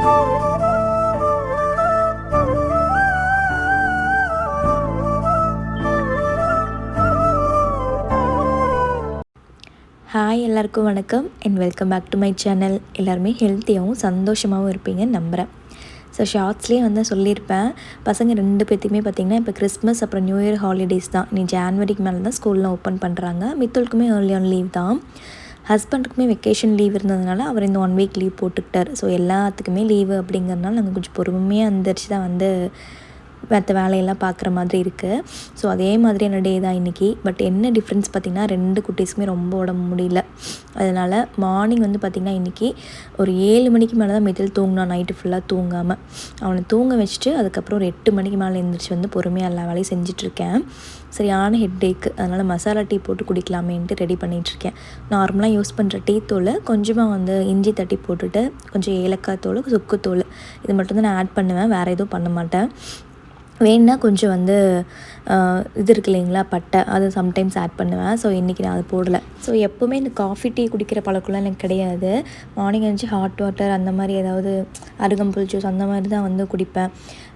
Hi எல்லாருக்கும் வணக்கம் and welcome back to my channel. எல்லாருமே ஹெல்த்தியாகவும் சந்தோஷமாகவும் இருப்பீங்கன்னு நம்புகிறேன். ஸோ ஷார்ட்ஸ்லேயே வந்து சொல்லியிருப்பேன், பசங்க 2 பேர்த்துக்குமே பார்த்திங்கன்னா இப்போ கிறிஸ்மஸ் அப்புறம் நியூ இயர் ஹாலிடேஸ் தான். நீ ஜான்வரிக்கு மேலே தான் ஸ்கூல்லாம் ஓப்பன் பண்ணுறாங்க. மித்துலுக்குமே ஏர்லியான லீவ் தான். ஹஸ்பண்டுக்குமே வெக்கேஷன் லீவ் இருந்ததுனால அவர் இந்த 1 வீக் லீவ் போட்டுக்கிட்டார். ஸோ எல்லாத்துக்குமே லீவு அப்படிங்கிறதுனால நாங்கள் கொஞ்சம் பொறுமையாக எழுந்திரிச்சு தான் வந்து மற்ற வேலையெல்லாம் பார்க்குற மாதிரி இருக்குது. ஸோ அதே மாதிரியான டே தான் இன்றைக்கி. பட் என்ன டிஃப்ரென்ஸ் பார்த்திங்கன்னா 2 குட்டீஸுமே ரொம்ப உடம்பு முடியல. அதனால் மார்னிங் வந்து பார்த்திங்கன்னா இன்றைக்கி ஒரு 7 மணிக்கு மேலே தான் மிதில் தூங்கினான். நைட்டு ஃபுல்லாக தூங்காமல் அவனை தூங்க வச்சுட்டு அதுக்கப்புறம் ஒரு 8 மணிக்கு மேலே எழுந்திரிச்சு வந்து பொறுமையாக எல்லா வேலையும் செஞ்சிட்ருக்கேன். சரியான ஹெட்டேக்கு, அதனால் மசாலா டீ போட்டு குடிக்கலாமேன்ட்டு ரெடி பண்ணிகிட்ருக்கேன். நார்மலாக யூஸ் பண்ணுற டீ தூள் கொஞ்சமாக வந்து இஞ்சி தட்டி போட்டுட்டு கொஞ்சம் ஏலக்காய் தூள், சுக்குத்தூள் இது மட்டும்தான் நான் ஆட் பண்ணுவேன். வேறு எதுவும் பண்ண மாட்டேன். வேணுன்னா கொஞ்சம் வந்து இது இருக்கு இல்லைங்களா, பட்டை, அது சம்டைம்ஸ் ஆட் பண்ணுவேன். ஸோ இன்றைக்கி நான் அது போடலை. ஸோ எப்போவுமே இந்த காஃபி டீ குடிக்கிற பழக்கம்லாம் எனக்கு கிடையாது. மார்னிங் எழுந்துச்சி ஹாட் வாட்டர் அந்த மாதிரி ஏதாவது அருகம்புல் ஜூஸ் அந்த மாதிரி தான் வந்து குடிப்பேன்.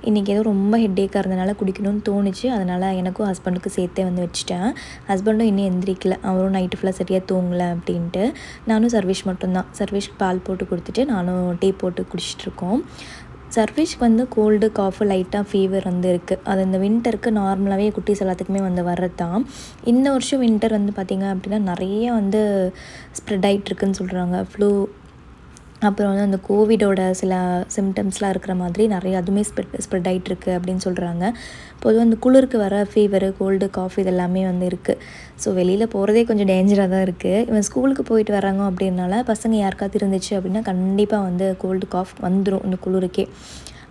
இன்றைக்கி ஏதோ ரொம்ப ஹெட்டேக்காக இருந்தனால குடிக்கணும்னு தோணுச்சு. அதனால் எனக்கும் ஹஸ்பண்டுக்கும் சேர்த்தே வந்து வச்சுட்டேன். ஹஸ்பண்டும் இன்னும் எந்திரிக்கல, அவரும் நைட்டு ஃபுல்லாக சரியாக தூங்கலை அப்படின்ட்டு. நானும் சர்வீஸ் மட்டும்தான். சர்வீஸ்க்கு பால் போட்டு கொடுத்துட்டு நானும் டீ போட்டு குடிச்சிட்ருக்கோம். சர்வீஸ்க்கு வந்து கோல்டு காஃபு லைட்டாக ஃபீவர் வந்து இருக்குது. அது இந்த வின்டருக்கு நார்மலாகவே குட்டீஸ் எல்லாத்துக்குமே வந்து வர்றது தான். இந்த வருஷம் வின்டர் வந்து பார்த்திங்க அப்படின்னா நிறைய வந்து ஸ்ப்ரெட் ஆகிட்டுருக்குன்னு சொல்கிறாங்க. ஃப்ளூ அப்புறம் வந்து அந்த கோவிடோட சில சிம்டம்ஸ்லாம் இருக்கிற மாதிரி நிறைய அதுவுமே ஸ்ப்ரெட் ஆகிட்டுருக்கு அப்படின்னு சொல்கிறாங்க. பொதுவாக அந்த குளிருக்கு வர ஃபீவரு, கோல்டு, காஃப் இதெல்லாமே வந்து இருக்குது. ஸோ வெளியில் போகிறதே கொஞ்சம் டேஞ்சராக தான் இருக்குது. இவன் ஸ்கூலுக்கு போயிட்டு வராங்க அப்படின்னால பசங்க யாருக்காவது இருந்துச்சு அப்படின்னா கண்டிப்பாக வந்து கோல்டு, காஃப் வந்துடும் இந்த குளிருக்கே.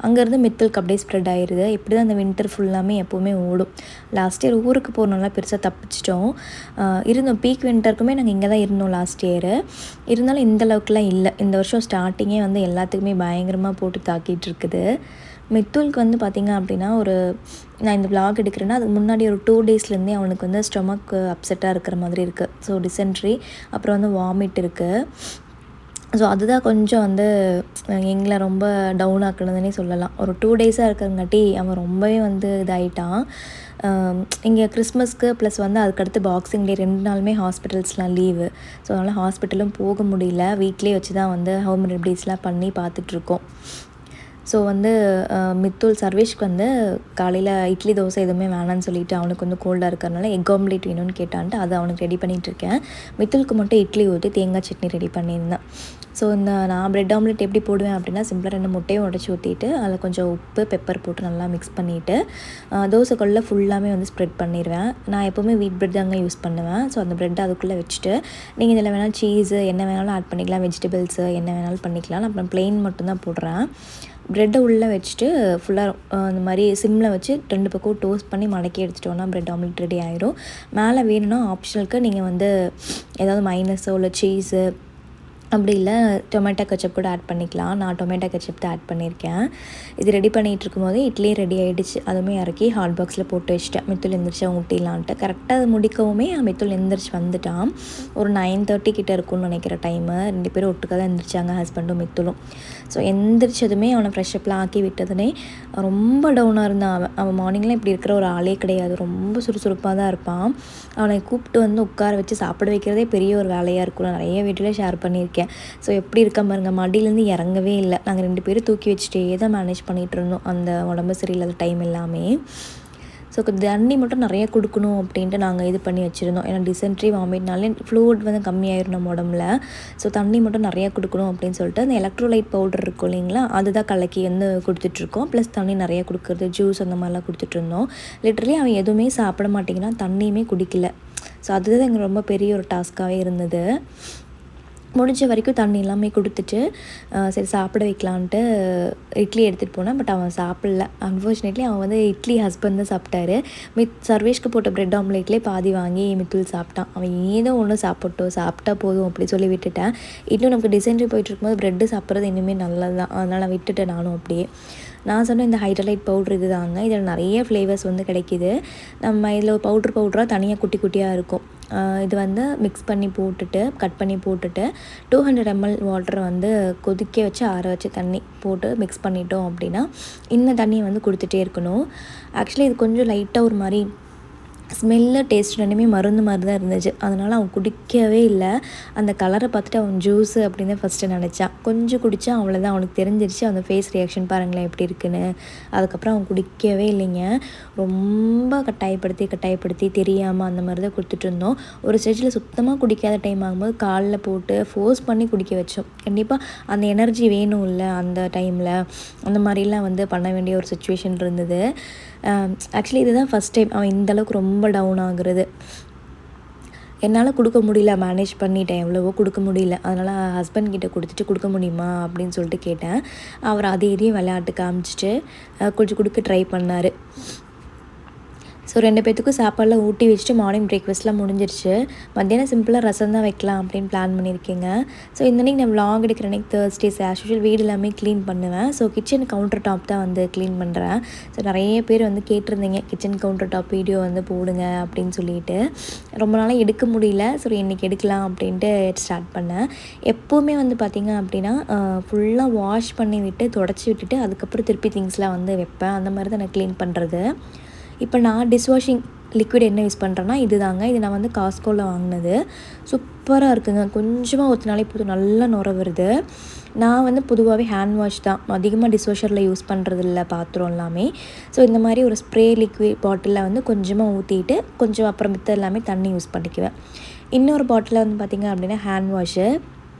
அங்கேருந்து மித்தலுக்கு அப்படியே ஸ்ப்ரெட் ஆகிடுது. இப்படி தான் அந்த வின்டர் ஃபுல்லாமே எப்போவுமே ஓடும். லாஸ்ட் இயர் ஊருக்கு போகிறனால பெருசாக தப்பிச்சிட்டோம். இருந்தோம் பீக் வின்டருக்குமே நாங்கள் இங்கே தான் இருந்தோம் லாஸ்ட் இயரு. இருந்தாலும் இந்த அளவுக்குலாம் இல்லை. இந்த வருஷம் ஸ்டார்டிங்கே வந்து எல்லாத்துக்குமே பயங்கரமாக போட்டு தாக்கிட்டு இருக்குது. மித்துலுக்கு வந்து பார்த்திங்க அப்படின்னா நான் இந்த விளாக் எடுக்கிறேன்னா அதுக்கு முன்னாடி ஒரு 2 டேஸ்லேருந்தே அவனுக்கு வந்து ஸ்டொமக் அப்செட்டாக இருக்கிற மாதிரி இருக்குது. ஸோ டிசென்ட்ரி, அப்புறம் வந்து வாமிட் இருக்குது. ஸோ அதுதான் கொஞ்சம் வந்து எங்களை ரொம்ப டவுன் ஆக்குனதுன்னே சொல்லலாம். ஒரு 2 டேஸாக இருக்கிறங்காட்டி அவன் ரொம்பவே வந்து இதாகிட்டான். இங்கே கிறிஸ்மஸ்க்கு ப்ளஸ் வந்து அதுக்கடுத்து பாக்ஸிங் டே 2 நாளுமே ஹாஸ்பிட்டல்ஸ்லாம் லீவு. ஸோ அதனால் ஹாஸ்பிட்டலும் போக முடியல. வீட்லேயே வச்சு தான் வந்து ஹோம் ரெமடிஸ்லாம் பண்ணி பார்த்துட்ருக்கோம். ஸோ வந்து மித்துல் சர்வேஷ்க்கு வந்து காலையில் இட்லி தோசை எதுவுமே வேணான்னு சொல்லிவிட்டு அவனுக்கு வந்து கோல்டாக இருக்கிறதுனால எக் ஆம்லேட் வேணும்னு கேட்டான்ட்டு அதை அவனுக்கு ரெடி பண்ணிகிட்ருக்கேன். மித்துலுக்கு மட்டும் இட்லி ஊற்றி தேங்காய் சட்னி ரெடி பண்ணியிருந்தேன். ஸோ நான் ப்ரெட் ஆம்லேட் எப்படி போடுவேன் அப்படின்னா சிம்பிளாக 2 முட்டையும் உடச்சி ஊற்றிட்டு அதில் கொஞ்சம் உப்பு, பெப்பர் போட்டு நல்லா மிக்ஸ் பண்ணிவிட்டு தோசைக்குள்ளே ஃபுல்லாமே வந்து ஸ்ப்ரெட் பண்ணிடுவேன். நான் எப்போவுமே வீட் ப்ரெட் தாங்க யூஸ் பண்ணுவேன். ஸோ அந்த ப்ரெட்டை அதுக்குள்ளே வச்சுட்டு நீங்கள் இதில் வேணால் சீஸு என்ன வேணாலும் ஆட் பண்ணிக்கலாம், வெஜிடபிள்ஸு என்ன வேணாலும் பண்ணிக்கலாம். அப்புறம் ப்ளெயின் மட்டும்தான் போடுறேன். ப்ரெட்டை உள்ளே வச்சுட்டு ஃபுல்லாக இந்த மாதிரி சிம்மில் வச்சு 2 பக்கம் டோஸ்ட் பண்ணி மடக்கி எடுத்துட்டோன்னா ப்ரெட் ஆம்லேட் ரெடி ஆயிரும். மேலே வேணும்னா ஆப்ஷனலுக்கு நீங்கள் வந்து ஏதாவது மைனஸோ இல்லை சீஸு அப்படி இல்லை டொமேட்டோ கெச்சப் கூட ஆட் பண்ணிக்கலாம். நான் டொமேட்டோ கெச்சப் தான் ஆட் பண்ணியிருக்கேன். இது ரெடி பண்ணிகிட்டு இருக்கும்போது இட்லி ரெடி ஆகிடுச்சு. அதுவுமே இறக்கி ஹாட் பாக்ஸில் போட்டு வச்சுட்டேன். மித்துல் எந்திரிச்சு அவங்க ஊட்டிடலான்ட்டு. கரெக்டாக அது முடிக்கவுமே மித்துல் எந்திரிச்சு வந்துட்டான். ஒரு 9:30 கிட்டே இருக்கும்னு நினைக்கிற டைமு. 2 பேரும் ஒட்டுக்காக தான் எந்திரிச்சாங்க, ஹஸ்பண்டும் மித்துலும். ஸோ எந்திரிச்சதுமே அவனை ஃப்ரெஷ்அப்லாம் ஆக்கி விட்டதுனே ரொம்ப டவுனாக இருந்தான். அவன் மார்னிங்லாம் இப்படி இருக்கிற ஒரு ஆளே கிடையாது. ரொம்ப சுறுசுறுப்பாக தான் இருப்பான். அவனை கூப்பிட்டு வந்து உட்கார வச்சு சாப்பிட வைக்கிறதே பெரிய ஒரு வேலையாக இருக்கும். நான் நிறைய வீட்டில் ஷேர் பண்ணியிருக்கேன். ஸோ எப்படி இருக்க பாருங்க, மடியிலேருந்து இறங்கவே இல்லை. நாங்கள் 2 பேரும் தூக்கி வச்சுட்டே தான் மேனேஜ் பண்ணிகிட்டு இருந்தோம் அந்த உடம்பு சரியில்லாத டைம் எல்லாமே. ஸோ தண்ணி மட்டும் நிறைய கொடுக்கணும் அப்படின்ட்டு நாங்கள் இது பண்ணி வச்சுருந்தோம். ஏன்னா டிசென்ட்ரி, வாமிட்னாலே ஃப்ளூயிட் வந்து கம்மியாயிரும் நம்ம உடம்புல. ஸோ தண்ணி மட்டும் நிறையா கொடுக்கணும் அப்படின்னு சொல்லிட்டு அந்த எலக்ட்ரோலைட் பவுடர் இருக்கும் இல்லைங்களா, அதுதான் கலக்கி வந்து கொடுத்துட்ருக்கோம். ப்ளஸ் தண்ணி நிறையா கொடுக்குறது, ஜூஸ் அந்த மாதிரிலாம் கொடுத்துட்ருந்தோம். லிட்டரலி அவன் எதுவுமே சாப்பிட மாட்டேங்கிறான், தண்ணியுமே குடிக்கல. ஸோ அதுதான் எங்களுக்கு ரொம்ப பெரிய ஒரு டாஸ்க்காகவே இருந்தது. முடிஞ்ச வரைக்கும் தண்ணி எல்லாமே கொடுத்துட்டு சரி சாப்பிட வைக்கலான்ட்டு இட்லி எடுத்துகிட்டு போனேன். பட் அவன் சாப்பிடல. அன்ஃபார்ச்சுனேட்லி அவன் வந்து இட்லி ஹஸ்பண்ட் தான் சாப்பிட்டாரு. சர்வேஷ்க்கு போட்ட ப்ரெட் ஆம்லேட்லேயே பாதி வாங்கி மித்துல் சாப்பிட்டான். அவன் ஏதோ ஒன்று சாப்பிட்டா போதும் அப்படி சொல்லி விட்டுட்டேன். இன்னும் நமக்கு டிசென்ட்ரி போயிட்டு இருக்கும்போது ப்ரெட்டு சாப்பிட்றது இனிமேல் நல்லது தான். அதனால் விட்டுட்டேன் நானும் அப்படியே. நான் சொன்ன இந்த ஹைட்ரலைட் பவுட்ரு இது தாங்க. இதில் நிறைய ஃப்ளேவர்ஸ் வந்து கிடைக்கிது. நம்ம இதில் பவுட்ராக தனியாக குட்டி குட்டியாக இருக்கும். இது வந்து மிக்ஸ் பண்ணி போட்டுட்டு கட் பண்ணி போட்டுட்டு 200 ml வாட்டரை வந்து கொதிக்க வச்சு ஆற வச்சு தண்ணி போட்டு மிக்ஸ் பண்ணிட்டோம் அப்படின்னா இந்த தண்ணியை வந்து கொடுத்துட்டே இருக்கணும். ஆக்சுவலி இது கொஞ்சம் லைட்டாக ஒரு மாதிரி ஸ்மெல்லு டேஸ்ட் ரெண்டுமே மருந்து மாதிரி தான் இருந்துச்சு. அதனால் அவன் குடிக்கவே இல்லை. அந்த கலரை பார்த்துட்டு அவன் ஜூஸு அப்படின்னு தான் ஃபஸ்ட்டு நினச்சான். கொஞ்சம் குடித்தா அவ்வளோதான், அவனுக்கு தெரிஞ்சிருச்சு. அந்த ஃபேஸ் ரியாக்ஷன் பாருங்களேன் எப்படி இருக்குன்னு. அதுக்கப்புறம் அவன் குடிக்கவே இல்லைங்க. ரொம்ப கட்டாயப்படுத்தி தெரியாமல் அந்த மாதிரி தான் கொடுத்துட்டு இருந்தோம். ஒரு ஸ்டேஜில் சுத்தமாக குடிக்காத டைம் ஆகும்போது காலில் போட்டு ஃபோர்ஸ் பண்ணி குடிக்க வச்சோம். கண்டிப்பாக அந்த எனர்ஜி வேணும் இல்லை அந்த டைமில். அந்த மாதிரிலாம் வந்து பண்ண வேண்டிய ஒரு சுச்சுவேஷன் இருந்தது. ஆக்சுவலி இதுதான் ஃபஸ்ட் டைம் அவன் இந்தளவுக்கு ரொம்ப டவுன் ஆகுறது. என்னால் கொடுக்க முடியல, மேனேஜ் பண்ணிட்டேன், எவ்வளவோ கொடுக்க முடியல. அதனால் ஹஸ்பண்ட் கிட்டே கொடுக்க முடியுமா அப்படின்னு சொல்லிட்டு கேட்டேன். அவர் இதையும் விளையாட்டு காமிச்சிட்டு கொஞ்சம் கொடுக்க ட்ரை பண்ணார். ஸோ 2 பேர்த்துக்கும் சாப்பாடெலாம் ஊட்டி வச்சுட்டு மார்னிங் பிரேக்ஃபாஸ்ட்லாம் முடிஞ்சிருச்சு. மத்தியானம் சிம்பிளாக ரசம் தான் வைக்கலாம் அப்படின்னு பிளான் பண்ணியிருக்கேங்க. ஸோ இன்றைக்கி நான் விலாக் எடுக்கிற அன்றைக்கி Thursdays ஆஸ் யூஷுவல் வீடு எல்லாமே க்ளீன் பண்ணுவேன். ஸோ கிச்சன் கவுண்டர் டாப் தான் வந்து க்ளீன் பண்ணுறேன். ஸோ நிறைய பேர் வந்து கேட்டிருந்தீங்க கிச்சன் கவுண்டர் டாப் வீடியோ வந்து போடுங்க அப்படின்னு சொல்லிட்டு. ரொம்ப நாளாக எடுக்க முடியல. ஸோ இன்றைக்கி எடுக்கலாம் அப்படின்ட்டு ஸ்டார்ட் பண்ணேன். எப்போவுமே வந்து பார்த்திங்க அப்படின்னா ஃபுல்லாக வாஷ் பண்ணி விட்டு தொடச்சி விட்டுட்டு அதுக்கப்புறம் திருப்பி திங்ஸ்லாம் வந்து வைப்பேன். அந்த மாதிரி தான் நான் க்ளீன் பண்ணுறது. இப்போ நான் டிஷ்வாஷிங் லிக்விட் என்ன யூஸ் பண்ணுறேன்னா இது நான் வந்து காஸ்கோவில் வாங்கினது. சூப்பராக இருக்குங்க. கொஞ்சமாக ஊற்றினாலே போதும், நல்லா நுர வருது. நான் வந்து பொதுவாகவே ஹேண்ட் வாஷ் தான் அதிகமாக டிஷ்வாஷரில் யூஸ் பண்ணுறதில்ல பாத்திரம் எல்லாமே. ஸோ இந்த மாதிரி ஒரு ஸ்ப்ரே லிக்விட் பாட்டிலில் வந்து கொஞ்சமாக ஊற்றிட்டு கொஞ்சம் அப்புறம் மித்த எல்லாமே தண்ணி யூஸ் பண்ணிக்குவேன். இன்னொரு பாட்டிலில் வந்து பார்த்திங்க அப்படின்னா ஹேண்ட் வாஷு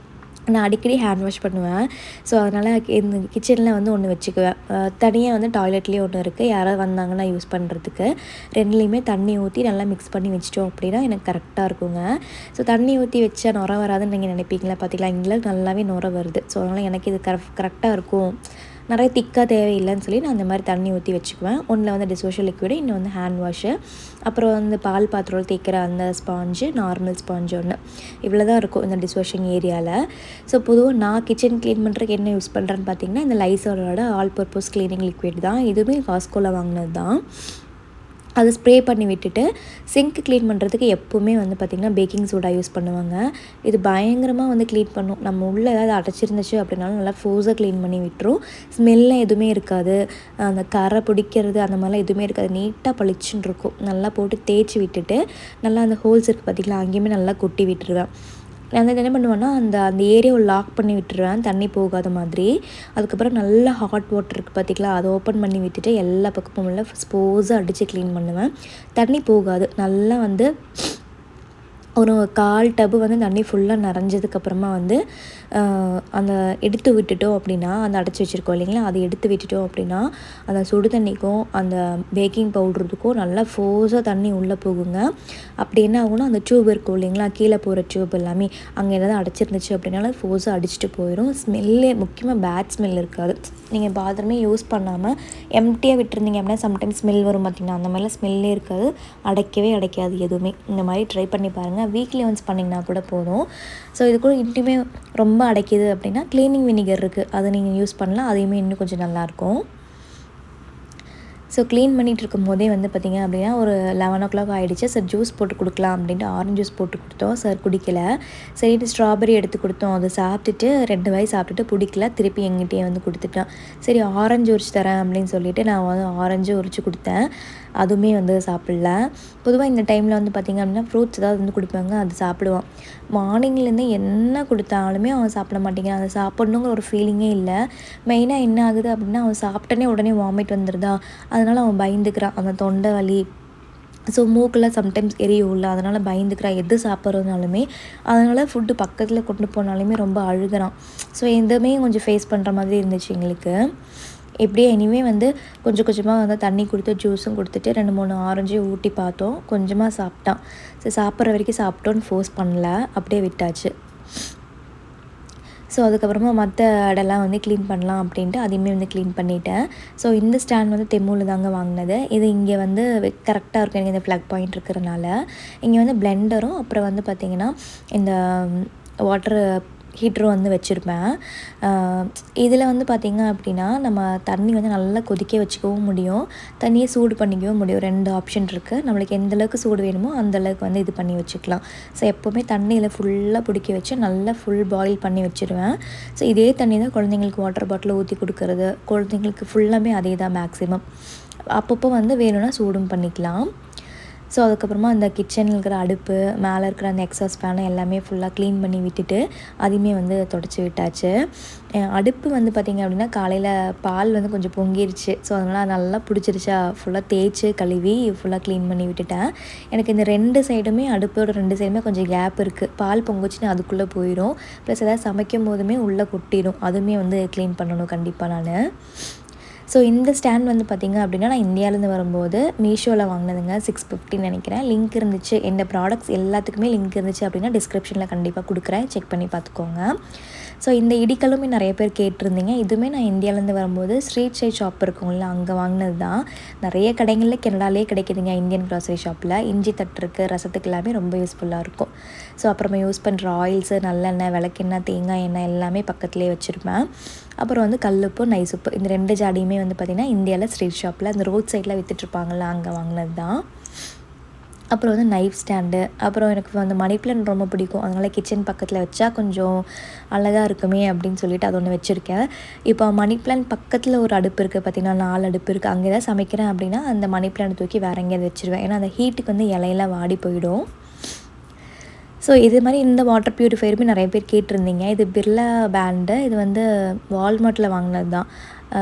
நான் அடிக்கடி ஹேண்ட் வாஷ் பண்ணுவேன். ஸோ அதனால் இந்த கிச்சனில் வந்து ஒன்று வச்சுக்குவேன். தனியாக வந்து டாய்லெட்லேயே ஒன்று இருக்குது, யாராவது வந்தாங்கன்னா யூஸ் பண்ணுறதுக்கு. ரெண்டுலேயுமே தண்ணி ஊற்றி நல்லா மிக்ஸ் பண்ணி வச்சிட்டோம் அப்படின்னா எனக்கு கரெக்டாக இருக்குங்க. ஸோ தண்ணி ஊற்றி வச்சா நுர வராதுன்னு நீங்கள் நினைப்பீங்களா? பார்த்திங்களா, இங்கே நல்லாவே நுர வருது. ஸோ அதனால் எனக்கு இது கரெக்டாக இருக்கும். நிறைய திக்காக தேவையில்லைன்னு சொல்லி நான் அந்த மாதிரி தண்ணி ஊற்றி வச்சுக்குவேன். ஒன்றில் வந்து டிஷ்வாஷர் லிக்விடு, இன்னும் வந்து ஹேண்ட் வாஷு, அப்புறம் வந்து பால் பாத்திரம் தேய்க்கிற அந்த ஸ்பாஞ்சு, நார்மல் ஸ்பாஞ்சு ஒன்று. இவ்வளோ தான் இருக்கும் இந்த டிஷ்வாஷிங் ஏரியாவில். ஸோ பொதுவாக நான் கிச்சன் க்ளீன் பண்ணுறதுக்கு என்ன யூஸ் பண்ணுறேன்னு பார்த்திங்கன்னா இந்த லைசாலோட ஆல் பர்பஸ் க்ளீனிங் லிக்விட் தான். இதுவுமே காஸ்கோவில் வாங்கினது தான். அது ஸ்ப்ரே பண்ணி விட்டுட்டு சிங்க் க்ளீன் பண்ணுறதுக்கு எப்போவுமே வந்து பார்த்திங்கன்னா பேக்கிங் சோடா யூஸ் பண்ணுவாங்க. இது பயங்கரமாக வந்து க்ளீன் பண்ணும். நம்ம உள்ளே ஏதாவது அடைச்சிருந்துச்சு அப்படின்னாலும் நல்லா ஃபோர்ஸாக க்ளீன் பண்ணி விட்டுரும். ஸ்மெல்லாம் எதுவுமே இருக்காது, அந்த கரை பிடிக்கிறது அந்த மாதிரிலாம் எதுவுமே இருக்காது. நீட்டாக பளிச்சுன்னு இருக்கும். நல்லா போட்டு தேய்ச்சி விட்டுட்டு நல்லா அந்த ஹோல்ஸ் இருக்குது பார்த்திங்களா, அங்கேயுமே நல்லா கொட்டி விட்டுருவேன். நான் வந்து என்ன பண்ணுவேன்னா அந்த ஏரியாவை லாக் பண்ணி விட்டுருவேன் தண்ணி போகாத மாதிரி. அதுக்கப்புறம் நல்லா ஹாட் வாட்டர் இருக்குது பார்த்திங்களா, அதை ஓப்பன் பண்ணி விட்டுட்டு எல்லா பக்கமும் உள்ள ஸ்போஸாக அடித்து க்ளீன் பண்ணுவேன். தண்ணி போகாது. நல்லா வந்து ஒரு 1/4 டப்பு வந்து தண்ணி ஃபுல்லாக நிறைஞ்சதுக்கப்புறமா வந்து அந்த எடுத்து விட்டுட்டோம் அப்படின்னா அந்த அடைச்சி வச்சுருக்கோம் இல்லைங்களா, அதை எடுத்து விட்டுட்டோம் அப்படின்னா அந்த சுடு தண்ணிக்கும் அந்த பேக்கிங் பவுடருக்கும் நல்லா ஃபோர்ஸாக தண்ணி உள்ளே போகுங்க. அப்படி என்ன ஆகும்னா அந்த டியூப் இருக்கும் இல்லைங்களா, கீழே போகிற டியூப் எல்லாமே அங்கே ஏதாவது அடைச்சிருந்துச்சு அப்படின்னால ஃபோர்ஸாக அடிச்சுட்டு போயிடும். ஸ்மெல்லே முக்கியமாக பேட் ஸ்மெல் இருக்காது. நீங்கள் பாத்ரூமே யூஸ் பண்ணாமல் எம்டியாக விட்டுருந்தீங்க அப்படின்னா சம்டைம்ஸ் ஸ்மெல் வரும் பார்த்திங்கன்னா, அந்த மாதிரிலாம் ஸ்மெல்லே இருக்காது. அடைக்காது எதுவுமே. இந்த மாதிரி ட்ரை பண்ணி பாருங்கள். வீக்லி ஒன்ஸ் பண்ணிங்கன்னா கூட போதும். ஸோ இது கூட இன்னுமே ரொம்ப அடைக்கிது அப்படின்னா க்ளீனிங் வினிகர் இருக்குது, அதை நீங்கள் யூஸ் பண்ணலாம். அதையுமே இன்னும் கொஞ்சம் நல்லாயிருக்கும். ஸோ க்ளீன் பண்ணிகிட்டு இருக்கும் போதே வந்து பார்த்திங்க அப்படின்னா ஒரு 11 o'clock ஆகிடுச்சு. சார் ஜூஸ் போட்டு கொடுக்கலாம் அப்படின்ட்டு ஆரஞ்சு ஜூஸ் போட்டு கொடுத்தோம். சார் குடிக்கலை. சரிட்டு ஸ்ட்ராபெரி எடுத்து கொடுத்தோம். அதை சாப்பிட்டுட்டு 2 வாய் சாப்பிட்டுட்டு பிடிக்கல, திருப்பி எங்கிட்டே வந்து கொடுத்துட்டான். சரி ஆரஞ்சு உரிச்சு தரேன் அப்படின்னு சொல்லிவிட்டு நான் வந்து ஆரஞ்சு உரிச்சு கொடுத்தேன். அதுவுமே வந்து சாப்பிடல. பொதுவாக இந்த டைமில் வந்து பார்த்திங்க அப்படின்னா ஃப்ரூட்ஸ் ஏதாவது வந்து கொடுப்பாங்க, அது சாப்பிடுவான். மார்னிங்லேருந்து என்ன கொடுத்தாலுமே அவன் சாப்பிட மாட்டேங்கிறான். அதை சாப்பிட்ணுங்கிற ஒரு ஃபீலிங்கே இல்லை. மெயினாக என்ன ஆகுது அப்படின்னா அவன் சாப்பிட்டனே உடனே வாமிட் வந்துடுதா, அதனால் அவன் பயந்துக்கிறான். அந்த தொண்டை வலி, ஸோ மூக்கெல்லாம் சம்டைம்ஸ் எரியும்ல, அதனால் பயந்துக்கிறான் எது சாப்பிட்றதுனாலுமே. அதனால் ஃபுட்டு பக்கத்தில் கொண்டு போனாலுமே ரொம்ப அழுகிறான். ஸோ எதுவுமே கொஞ்சம் ஃபேஸ் பண்ணுற மாதிரி இருந்துச்சு எங்களுக்கு. எப்படியே இனிமே வந்து கொஞ்சம் கொஞ்சமாக வந்து தண்ணி கொடுத்து ஜூஸும் கொடுத்துட்டு 2-3 ஆரஞ்சையும் ஊட்டி பார்த்தோம். கொஞ்சமாக சாப்பிட்டான். ஸோ சாப்பிட்ற வரைக்கும் சாப்பிட்டோன்னு ஃபோர்ஸ் பண்ணல, அப்படியே விட்டாச்சு. ஸோ அதுக்கப்புறமா மற்ற இடம்லாம் வந்து க்ளீன் பண்ணலாம் அப்படின்ட்டு அதையுமே வந்து க்ளீன் பண்ணிவிட்டேன். ஸோ இந்த ஸ்டாண்ட் வந்து தெம்மூல தாங்க வாங்கினது. இது இங்கே வந்து கரெக்டாக இருக்கும் எனக்கு இந்த ப்ளக் பாயிண்ட் இருக்கிறனால. இங்கே வந்து பிளெண்டரும் அப்புறம் வந்து பார்த்திங்கன்னா இந்த வாட்டர் ஹீட்டரும் வந்து வச்சுருப்பேன். இதில் வந்து பார்த்திங்க அப்படின்னா நம்ம தண்ணி வந்து நல்லா கொதிக்க வச்சுக்கவும் முடியும், தண்ணியை சூடு பண்ணிக்கவும் முடியும். 2 ஆப்ஷன் இருக்குது. நம்மளுக்கு எந்தளவுக்கு சூடு வேணுமோ அந்தளவுக்கு வந்து இது பண்ணி வச்சுக்கலாம். ஸோ எப்போவுமே தண்ணியில் ஃபுல்லாக பிடிக்க வச்சு நல்லா ஃபுல் பாயில் பண்ணி வச்சுருவேன். ஸோ இதே தண்ணி தான் குழந்தைங்களுக்கு வாட்டர் பாட்டில் ஊற்றி கொடுக்குறது, குழந்தைங்களுக்கு ஃபுல்லாமே அதே தான் மேக்ஸிமம். அப்பப்போ வந்து வேணும்னா சூடும் பண்ணிக்கலாம். ஸோ அதுக்கப்புறமா அந்த கிச்சனில் இருக்கிற அடுப்பு, மேலே இருக்கிற அந்த எக்ஸாஸ்ட் ஃபேனை எல்லாமே ஃபுல்லாக க்ளீன் பண்ணி விட்டுட்டு அதையுமே வந்து தொடச்சி விட்டாச்சு. அடுப்பு வந்து பார்த்திங்க அப்படின்னா காலையில் பால் வந்து கொஞ்சம் பொங்கிருச்சு. ஸோ அதனால் அது நல்லா பிடிச்சிருச்சா ஃபுல்லாக தேய்ச்சி கழுவி ஃபுல்லாக க்ளீன் பண்ணி விட்டுட்டேன். எனக்கு இந்த 2 சைடுமே அடுப்போட 2 சைடுமே கொஞ்சம் கேப் இருக்குது. பால் பொங்குச்சுன்னா அதுக்குள்ளே போயிடும், ப்ளஸ் எதாவது சமைக்கும் போதுமே உள்ளே கொட்டிடும். அதுவுமே வந்து க்ளீன் பண்ணணும் கண்டிப்பாக நான். ஸோ இந்த ஸ்டாண்ட் வந்து பார்த்திங்க அப்படின்னா நான் இந்தியாவிலேருந்து வரும்போது மீஷோவில் வாங்கினதுங்க. 650 நினைக்கிறேன். லிங்க் இருந்துச்சு, இந்த ப்ராடக்ட்ஸ் எல்லாத்துக்குமே லிங்க் இருந்துச்சு அப்படின்னா டிஸ்கிரிப்ஷனில் கண்டிப்பாக கொடுக்குறேன், செக் பண்ணி பார்த்துக்கோங்க. ஸோ இந்த இடிக்கலுமே நிறைய பேர் கேட்டிருந்தீங்க. இதுவுமே நான் இந்தியாவிலேருந்து வரும்போது ஸ்ட்ரீட் சைட் ஷாப் இருக்குங்களா, அங்கே வாங்கினது தான். நிறைய கடைகளில் கனடாலே கிடைக்குதுங்க இந்தியன் க்ராசரி ஷாப்பில். இஞ்சி தட்டுருக்கு, ரசத்துக்கு எல்லாமே ரொம்ப யூஸ்ஃபுல்லாக இருக்கும். ஸோ அப்புறமா யூஸ் பண்ணுற ஆயில்ஸு, நல்லெண்ணெய், விளக்கெண்ணெய், தேங்காய் எண்ணெய் எல்லாமே பக்கத்துலேயே வச்சுருப்பேன். அப்புறம் வந்து கல்லுப்பு, நைஸ் உப்பு, இந்த 2 ஜாடியுமே வந்து பார்த்திங்கன்னா இந்தியாவில் ஸ்ட்ரீட் ஷாப்பில் அந்த ரோட் சைடில் விற்றுட்ருப்பாங்கள்ல, அங்கே வாங்கினது தான். அப்புறம் வந்து நைஃப் ஸ்டாண்டு, அப்புறம் எனக்கு வந்து மணி பிளான்ட் ரொம்ப பிடிக்கும். அதனால் கிச்சன் பக்கத்தில் வச்சா கொஞ்சம் அழகாக இருக்குமே அப்படின்னு சொல்லிட்டு அது ஒன்று வச்சுருக்கேன். இப்போ மணி பிளான்ட் பக்கத்தில் ஒரு அடுப்பு இருக்குது பார்த்திங்கன்னா, 4 அடுப்பு இருக்குது. அங்கே ஏதாவது சமைக்கிறேன் அப்படின்னா அந்த மணி பிளான்ட் தூக்கி வேறு எங்கேயாவது வச்சுருவேன். ஏன்னா அந்த ஹீட்டுக்கு வந்து இலையெல்லாம் வாடி போயிடும். ஸோ இது மாதிரி இந்த வாட்டர் ப்யூரிஃபையருமே நிறைய பேர் கேட்டிருந்தீங்க. இது பிர்லா பிராண்டு. இது வந்து வால்மார்ட்டில் வாங்கினது தான்.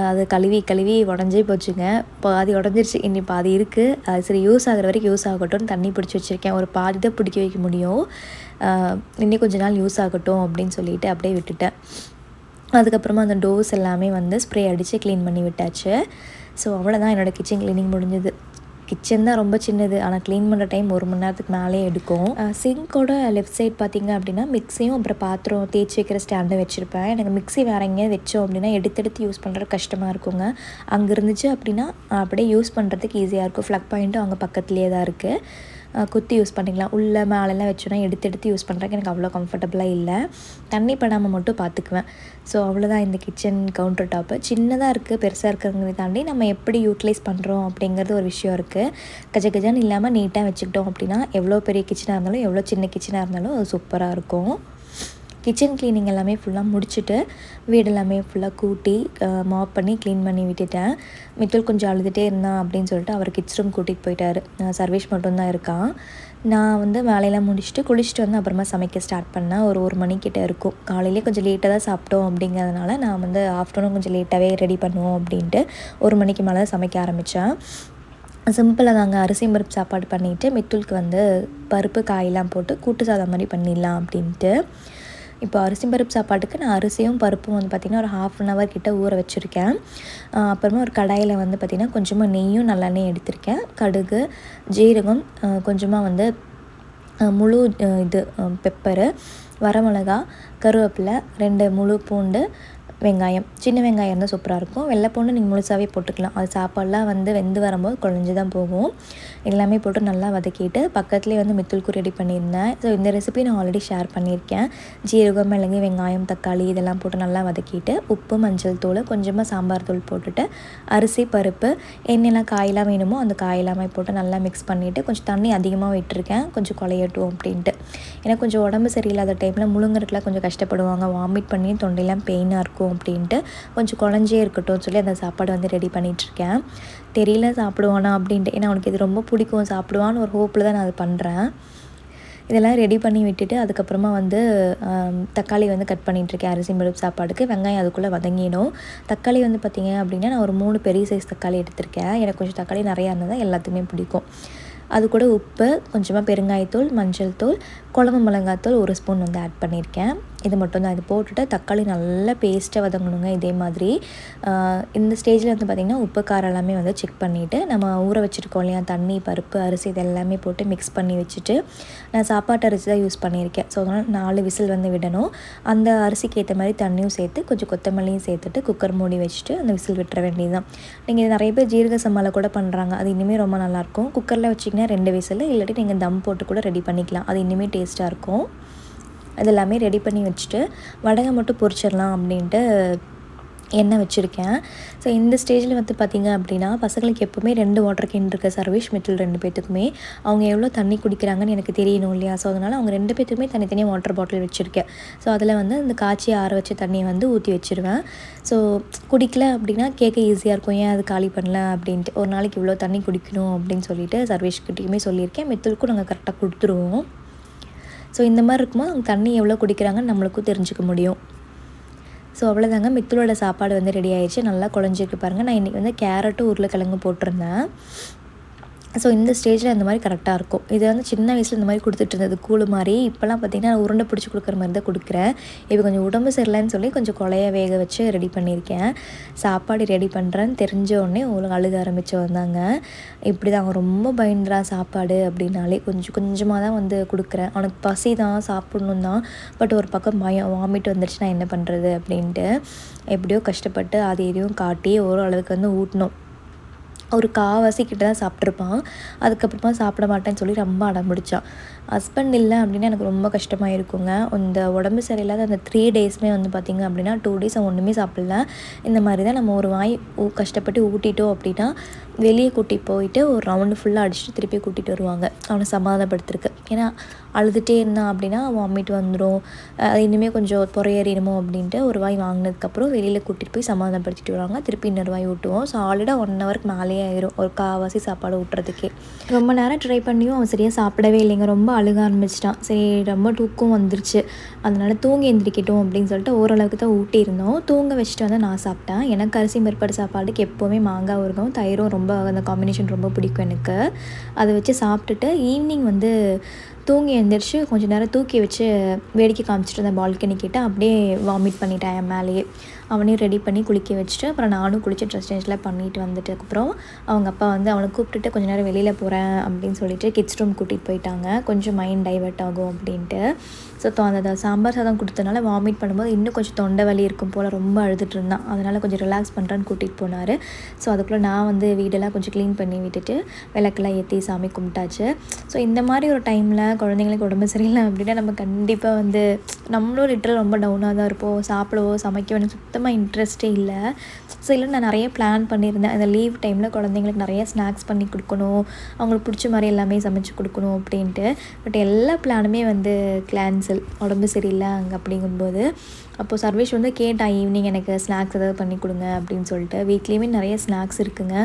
அது கழுவி உடஞ்சே போச்சுங்க. பாதி உடஞ்சிருச்சு, இன்னி பாதி இருக்குது. அது சரி யூஸ் ஆகிற வரைக்கும் யூஸ் ஆகட்டும்னு தண்ணி பிடிச்சி வச்சுருக்கேன். ஒரு பாதி தான் பிடிக்க வைக்க முடியும், இன்னும் கொஞ்ச நாள் யூஸ் ஆகட்டும் அப்படின்னு சொல்லிட்டு அப்படியே விட்டுட்டேன். அதுக்கப்புறமா அந்த டோர்ஸ் எல்லாமே வந்து ஸ்ப்ரே அடித்து க்ளீன் பண்ணி விட்டாச்சு. ஸோ அவ்வளோதான் என்னோடய கிச்சன் க்ளீனிங் முடிஞ்சது. கிச்சன் தான் ரொம்ப சின்னது, ஆனால் க்ளீன் பண்ணுற டைம் 1 மணி நேரத்துக்கு மேலே எடுக்கும். சிங்கோட லெஃப்ட் சைட் பார்த்திங்க அப்படின்னா மிக்ஸியும் அப்புறம் பாத்திரம் தேய்ச்சி வைக்கிற ஸ்டாண்டும் வச்சுருப்பேன். எனக்கு மிக்ஸி வேறு எங்கேயாவது வச்சோம் அப்படின்னா எடுத்து யூஸ் பண்ணுறது கஷ்டமாக இருக்குங்க. அங்கே இருந்துச்சு அப்படின்னா அப்படியே யூஸ் பண்ணுறதுக்கு ஈஸியாக இருக்கும். ஃப்ளக் பாயிண்ட்டும் அங்கே பக்கத்துலேயே தான் இருக்குது, குத்தி யூஸ் பண்ணிக்கலாம். உள்ளே மேலெல்லாம் வச்சோன்னா எடுத்து யூஸ் பண்ணுறதுக்கு எனக்கு அவ்வளோ கம்ஃபர்டபுளாக இல்லை. தண்ணி படாமல் மட்டும் பார்த்துக்குவேன். ஸோ அவ்வளோதான் இந்த கிச்சன் கவுண்டர் டாப்பு. சின்னதாக இருக்குது, பெருசாக இருக்கிறத தாண்டி நம்ம எப்படி யூட்டிலைஸ் பண்ணுறோம் அப்படிங்கிறது ஒரு விஷயம் இருக்குது. கஜன்னு இல்லாமல் நீட்டாக வச்சுக்கிட்டோம் அப்படின்னா எவ்வளோ பெரிய கிச்சனாக இருந்தாலும் எவ்வளோ சின்ன கிச்சனாக இருந்தாலும் அது சூப்பராக இருக்கும். கிச்சன் க்ளீனிங் எல்லாமே ஃபுல்லாக முடிச்சுட்டு வீடு எல்லாமே ஃபுல்லாக கூட்டி மாப் பண்ணி க்ளீன் பண்ணி விட்டுட்டேன். மித்துல் கொஞ்சம் அழுதுகிட்டே இருந்தான் அப்படின்னு சொல்லிட்டு அவர் கிட்ஸ் ரூம் கூட்டிகிட்டு போயிட்டார். சர்வேஷ் மட்டும்தான் இருக்கான். நான் வந்து வேலையெல்லாம் முடிச்சுட்டு குளிச்சுட்டு வந்து அப்புறமா சமைக்க ஸ்டார்ட் பண்ணேன். ஒரு 1 மணிக்கிட்ட இருக்கும். காலையிலே கொஞ்சம் லேட்டாக தான் சாப்பிட்டோம் அப்படிங்கிறதுனால நான் வந்து ஆஃப்டர்நூன் கொஞ்சம் லேட்டாகவே ரெடி பண்ணுவோம் அப்படின்ட்டு 1 மணிக்கு மேலே சமைக்க ஆரம்பித்தேன். சிம்பிளாக தாங்க அரிசி பருப்பு சாப்பாடு பண்ணிவிட்டு மித்துலுக்கு வந்து பருப்பு காயெல்லாம் போட்டு கூட்டு சாதம் மாதிரி பண்ணிடலாம் அப்படின்ட்டு. இப்போ அரிசி பருப்பு சாப்பாட்டுக்கு நான் அரிசியும் பருப்பும் வந்து பார்த்திங்கன்னா ஒரு 1/2 hour கிட்ட ஊற வச்சுருக்கேன். அப்புறமா ஒரு கடாயில் வந்து பார்த்திங்கன்னா கொஞ்சமாக நெய்யும் நல்லெண்ணெயும் எடுத்திருக்கேன். கடுகு, ஜீரகம், கொஞ்சமாக வந்து முழு பெப்பரு, வரமிளகா, கருவேப்பிலை, 2 முழு பூண்டு, வெங்காயம். சின்ன வெங்காயம் இருந்தால் சூப்பராக இருக்கும். வெள்ளை பூண்டு நீங்கள் முழுசாகவே போட்டுக்கலாம். அது சாப்பாடெலாம் வந்து வெந்து வரும்போது குழஞ்சி தான் போகும். எல்லாமே போட்டு நல்லா வதக்கிட்டு பக்கத்துலேயே வந்து மித்துலுக்கு ரெடி பண்ணியிருந்தேன். ஸோ இந்த ரெசிபி நான் ஆல்ரெடி ஷேர் பண்ணியிருக்கேன். ஜீரகம், மிளகு, வெங்காயம், தக்காளி இதெல்லாம் போட்டு நல்லா வதக்கிட்டு உப்பு, மஞ்சள் தூள், கொஞ்சமாக சாம்பார் தூள் போட்டுட்டு அரிசி, பருப்பு, என்னெல்லாம் காயெல்லாம் வேணுமோ அந்த காயெல்லாமே போட்டு நல்லா மிக்ஸ் பண்ணிவிட்டு கொஞ்சம் தண்ணி அதிகமாக விட்டுருக்கேன், கொஞ்சம் குழையட்டும் அப்படின்ட்டு. ஏன்னா கொஞ்சம் உடம்பு சரியில்லாத டைமில் முழுங்குறதுக்குலாம் கொஞ்சம் கஷ்டப்படுவாங்க, வாமிட் பண்ணி தொண்டையெல்லாம் பெயினாக இருக்கும் அப்படின்ட்டு கொஞ்சம் குழஞ்சே இருக்கட்டும் சொல்லி அந்த சாப்பாடு வந்து ரெடி பண்ணிகிட்ருக்கேன். தெரியல சாப்பிடுவானா அப்படின்ட்டு, ஏன்னா அவனுக்கு இது ரொம்ப பிடிக்கும், சாப்பிடுவான்னு ஒரு ஹோப்பில் தான் நான் அது பண்ணுறேன். இதெல்லாம் ரெடி பண்ணி விட்டுட்டு அதுக்கப்புறமா வந்து தக்காளி வந்து கட் பண்ணிகிட்ருக்கேன் அரிசி பருப்பு சாப்பாடுக்கு. வெங்காயம் அதுக்குள்ளே வதங்கிடும். தக்காளி வந்து பார்த்திங்க அப்படின்னா நான் ஒரு 3 பெரிய சைஸ் தக்காளி எடுத்திருக்கேன். எனக்கு கொஞ்சம் தக்காளி நிறையா இருந்தால் தான் எல்லாத்துக்குமே பிடிக்கும். அது கூட உப்பு, கொஞ்சமாக பெருங்காயத்தூள், மஞ்சள் தூள், குழம்பு மிளகாத்தூள் 1 ஸ்பூன் வந்து ஆட் பண்ணியிருக்கேன். இது மட்டும் தான். இது போட்டுட்டு தக்காளி நல்லா பேஸ்ட்டாக வதங்கணுங்க. இதே மாதிரி இந்த ஸ்டேஜில் வந்து பார்த்திங்கன்னா உப்பு காரம் எல்லாமே வந்து செக் பண்ணிவிட்டு நம்ம ஊற வச்சுருக்கோம் இல்லையா தண்ணி, பருப்பு, அரிசி இது எல்லாமே போட்டு மிக்ஸ் பண்ணி வச்சுட்டு நான் சாப்பாட்டு அரிசி தான் யூஸ் பண்ணியிருக்கேன். ஸோ அதனால் 4 விசில் வந்து விடணும். அந்த அரிசிக்கு ஏற்ற மாதிரி தண்ணியும் சேர்த்து கொஞ்சம் கொத்தமல்லியும் சேர்த்துட்டு குக்கர் மூடி வச்சுட்டு அந்த விசில் விட்டுற வேண்டியது தான். நீங்கள் நிறைய பேர் ஜீரக சம்பாவில் கூட பண்ணுறாங்க, அது இனிமேல் ரொம்ப நல்லாயிருக்கும். குக்கரில் வச்சிங்கன்னா 2 விசில், இல்லாட்டி நீங்கள் தம் போட்டு கூட ரெடி பண்ணிக்கலாம், அது இனிமேல் டேஸ்ட்டாக இருக்கும். அதெல்லாமே ரெடி பண்ணி வச்சுட்டு வடகை மட்டும் பொரிச்சிடலாம் அப்படின்ட்டு எண்ணெய் வச்சுருக்கேன். ஸோ இந்த ஸ்டேஜில் வந்து பார்த்திங்க அப்படின்னா பசங்களுக்கு எப்போவுமே 2 வாட்டர் கேன் இருக்குது. சர்வேஷ் மிட்டில் 2 பேத்துக்குமே. அவங்க எவ்வளோ தண்ணி குடிக்கிறாங்கன்னு எனக்கு தெரியணும் இல்லையா? ஸோ அதனால் அவங்க 2 பேத்துக்குமே தனித்தனியாக வாட்டர் பாட்டில் வச்சுருக்கேன். ஸோ அதில் வந்து இந்த காய்ச்சி ஆற வச்ச தண்ணியை வந்து ஊற்றி வச்சுருவேன். ஸோ குடிக்கல அப்படின்னா கேட்க ஈஸியாக இருக்கும், ஏன் அது காலி பண்ணல அப்படின்ட்டு. ஒரு நாளைக்கு இவ்வளோ தண்ணி குடிக்கணும் அப்படின்னு சொல்லிட்டு சர்வேஷ்கிட்டையுமே சொல்லியிருக்கேன். மித்தலுக்கும் நாங்கள் கரெக்டாக கொடுத்துருவோம். ஸோ இந்த மாதிரி இருக்கும்போது அவங்க தண்ணி எவ்வளோ குடிக்கிறாங்கன்னு நம்மளுக்கும் தெரிஞ்சுக்க முடியும். ஸோ அவ்வளோதாங்க, மித்தலோட சாப்பாடு வந்து ரெடி ஆகிடுச்சு. நல்லா குழஞ்சிருக்கு பாருங்கள். நான் இன்றைக்கி வந்து கேரட்டும் உருளைக்கிழங்கு போட்டிருந்தேன். ஸோ இந்த ஸ்டேஜில் இந்த மாதிரி கரெக்டாக இருக்கும். இது வந்து சின்ன வயசில் இந்த மாதிரி கொடுத்துட்டு இருந்தது கூழ் மாதிரி. இப்போலாம் பார்த்திங்கன்னா நான் உருண்டை பிடிச்சி கொடுக்குற மாதிரி தான் கொடுக்குறேன். இப்போ கொஞ்சம் உடம்பு சரியில்லைன்னு சொல்லி கொஞ்சம் கொலைய வேக வச்சு ரெடி பண்ணியிருக்கேன். சாப்பாடு ரெடி பண்ணுறேன்னு தெரிஞ்ச உடனே உங்களுக்கு அழுக ஆரம்பித்து வந்தாங்க. இப்படி தான் அவன் ரொம்ப பயந்துறான் சாப்பாடு அப்படின்னாலே. கொஞ்சம் கொஞ்சமாக தான் வந்து கொடுக்குறேன். அவனுக்கு பசி தான், சாப்பிட்ணும் தான். பட் ஒரு பக்கம் பயம், வாமிட் வந்துடுச்சு நான் என்ன பண்ணுறது அப்படின்ட்டு எப்படியோ கஷ்டப்பட்டு அது எதையும் காட்டி ஓரளவுக்கு வந்து ஊட்டணும். ஒரு காவாசி கிட்ட தான் சாப்பிட்ருப்பான். அதுக்கப்புறமா சாப்பிட மாட்டேன்னு சொல்லி ரொம்ப அடம்பிடிச்சான். ஹஸ்பண்ட் இல்லை அப்படின்னா எனக்கு ரொம்ப கஷ்டமாக இருக்குங்க. இந்த உடம்பு சரியில்லாத அந்த 3 டேஸுமே வந்து பார்த்திங்க அப்படின்னா 2 டேஸ் அவன் ஒன்றுமே சாப்பிடல. இந்த மாதிரி தான் நம்ம ஒரு வாய் கஷ்டப்பட்டு ஊட்டிட்டோம் அப்படின்னா வெளியே கூட்டிகிட்டு போயிட்டு ஒரு ரவுண்டு ஃபுல்லாக அடிச்சுட்டு திருப்பி கூட்டிகிட்டு வருவாங்க அவனை சமாதானப்படுத்துறதுக்கு. ஏன்னா அழுதுகிட்டே இருந்தான் அப்படின்னா வாமிட் வந்துடும், அது இன்னுமே கொஞ்சம் பொறையேறிடுமோ அப்படின்ட்டு ஒரு வாய் வாங்கினதுக்கப்புறம் வெளியில் கூட்டிகிட்டு போய் சமாதானப்படுத்திட்டு வருவாங்க. திருப்பி இன்னொரு வாய் ஊட்டுவோம். ஸோ ஆல்ரெடி 1 ஹவருக்கு மேலேயே ஆயிரும் ஒரு காவாசி சாப்பாடு ஊட்டுறதுக்கே. ரொம்ப நேரம் ட்ரை பண்ணியும் அவன் சரியாக சாப்பிடவே இல்லைங்க. ரொம்ப அழுக ஆரம்பிச்சிட்டான். சரி ரொம்ப தூக்கம் வந்துருச்சு, அதனால் தூங்கி எந்திரிக்கட்டும் அப்படின்னு சொல்லிட்டு ஓரளவுக்கு தான் ஊட்டியிருந்தோம். தூங்க வச்சுட்டு வந்து நான் சாப்பிட்டேன். எனக்கு அரிசி மேற்பட்ட சாப்பாடுக்கு எப்போவுமே மாங்காய் ஊறுகாயும் தயிரும் ரொம்ப அந்த காம்பினேஷன் ரொம்ப பிடிக்கும் எனக்கு. அதை வச்சு சாப்பிட்டுட்டு ஈவினிங் வந்து தூங்கி எழுந்திரிச்சு கொஞ்சம் நேரம் தூக்கி வச்சு வேடிக்கை காமிச்சிட்டு இருந்தேன் பால்கனி கிட்ட. அப்படியே வாமிட் பண்ணிட்டேன் என் மேலேயே. அவனையும் ரெடி பண்ணி குளிக்க வச்சுட்டு அப்புறம் நானும் குளிச்சு ட்ரெஸ் சேஞ்ச்லாம் பண்ணிட்டு வந்துட்டதுக்கப்புறம் அவங்க அப்பா வந்து அவனை கூப்பிட்டுட்டு கொஞ்சம் நேரம் வெளியில் போகிறேன் அப்படின்னு சொல்லிட்டு கிட்ஸ் ரூம் கூட்டிகிட்டு போயிட்டாங்க. கொஞ்சம் மைண்ட் டைவர்ட் ஆகும் அப்படின்ட்டு. ஸோ அந்த சாம்பார் சாதம் கொடுத்தனால வாமிட் பண்ணும்போது இன்னும் கொஞ்சம் தொண்டை வலி இருக்கும் போல் ரொம்ப அழுதுட்டு இருந்தான். அதனால் கொஞ்சம் ரிலாக்ஸ் பண்ணுறான்னு கூட்டிகிட்டு போனார். ஸோ அதுக்குள்ளே நான் வந்து வீடெல்லாம் கொஞ்சம் க்ளீன் பண்ணி விட்டுட்டு விளக்கெல்லாம் ஏற்றி சாமி கும்பிட்டாச்சு. ஸோ இந்த மாதிரி ஒரு டைமில் குழந்தைங்களுக்கு உடம்பு சரியில்லை அப்படின்னா நம்ம கண்டிப்பாக வந்து நம்மளும் லிட்டரல் ரொம்ப டவுனாக தான் இருப்போம். சாப்பிடவோ சமைக்கவோ எனக்கு சுத்தமாக இன்ட்ரெஸ்ட்டே இல்லை. ஸோ இல்லை நான் நிறைய பிளான் பண்ணியிருந்தேன். அந்த லீவ் டைமில் குழந்தைங்களுக்கு நிறைய ஸ்நாக்ஸ் பண்ணி கொடுக்கணும், அவங்களுக்கு பிடிச்ச மாதிரி எல்லாமே சமைச்சு கொடுக்கணும் அப்படின்ட்டு. பட் எல்லா பிளானுமே வந்து கேன்சல், உடம்பு சரியில்லை அங்கே அப்படிங்கும்போது. அப்போது சர்வேஷ் வந்து கேட்டான் ஈவினிங் எனக்கு ஸ்நாக்ஸ் ஏதாவது பண்ணி கொடுங்க அப்படின்னு சொல்லிட்டு. வீட்லேயுமே நிறைய ஸ்நாக்ஸ் இருக்குங்க.